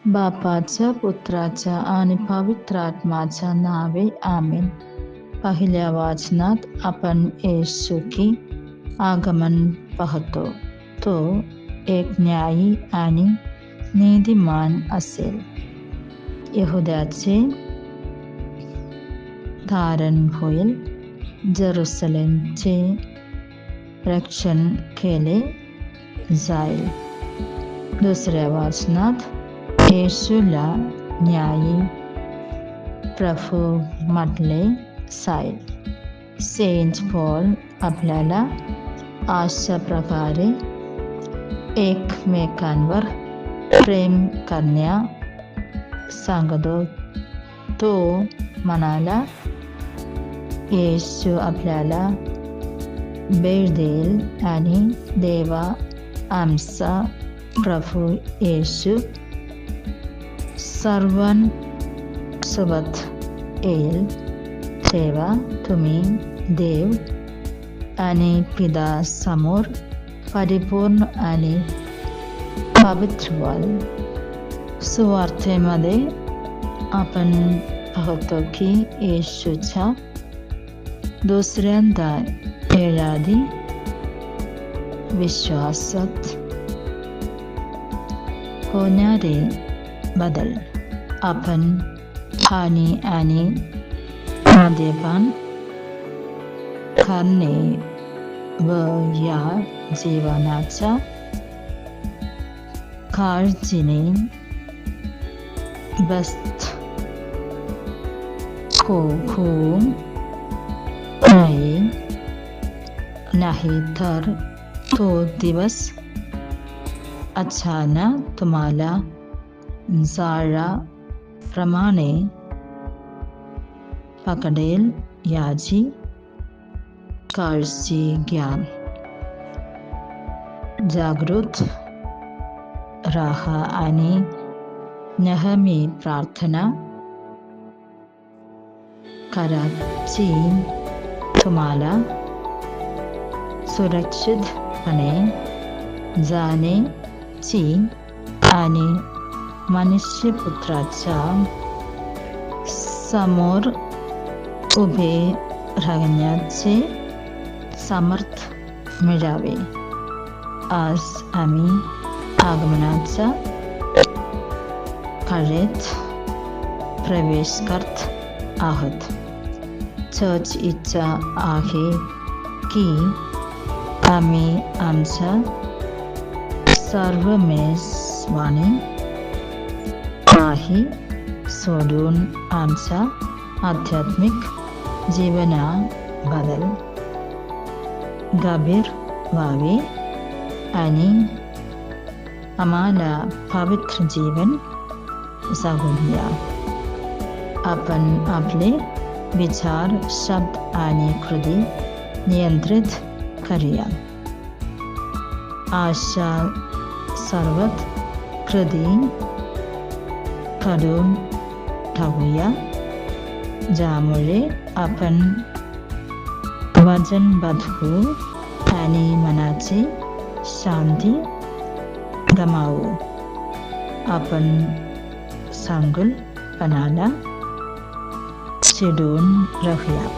बापाच्या, पुत्राच्या आणि पवित्र आत्म्याच्या नावे आमेन. पहिल्या वाचनात आपण येशूची आगमन पाहतो. तो एक न्यायी आणि नीतिमान असेल. यहुद्याचे धारण होईल. जेरुसलेमचे रक्षण केले जाईल. दुसऱ्या वाचनात येशूला न्यायी प्रभू म्हटले जाईल. सेंट पॉल आपल्याला अशा प्रकारे एकमेकांवर प्रेम करण्यास सांगतो. तो म्हणाला, येशू आपल्याला भेट देईल आणि देवा आमचा प्रभू येशू सर्वांसोबत येईल तेव्हा तुम्ही देव आणि पिता समोर परिपूर्ण आणि पवित्र व्हाल. सुवार्तेमध्ये आपण पाहतो की येशूच्या दुसऱ्यांदा येणारी विश्वासात होणारे बदल. आपण हानी आणि मद्यपान करणे व या जीवनाच्या काळजीने व्यस्त होऊ नये, नाही तर तो दिवस अचानक तुम्हाला जाळाप्रमाणे पकडेल याची काळजी घ्या. जागृत राहा आणि नेहमी प्रार्थना करा की तुम्हाला सुरक्षितपणे जाण्याची आणि मनुष्यपुत्राच्या समोर उभे राहण्याचे सामर्थ्य मिळावे. आज आम्ही आगमनाच्या काळात प्रवेश करत आहोत. चर्च इच्छा आहे की आम्ही आमच्या सर्व मेजवानी काही सोडून आमच्या आध्यात्मिक जीवनाबद्दल गंभीर व्हावे आणि आम्हाला पवित्र जीवन जगूया. आपण आपले विचार, शब्द आणि कृती नियंत्रित करूया. अशा सर्व कृती करून टाकूया ज्यामुळे आपण वचनबद्ध होऊ आणि मनाची शांती गमावू. आपण चांगुलपणाला चिडून राहूया.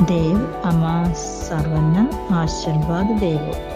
देव आम्हा सर्वांना आशीर्वाद देवो.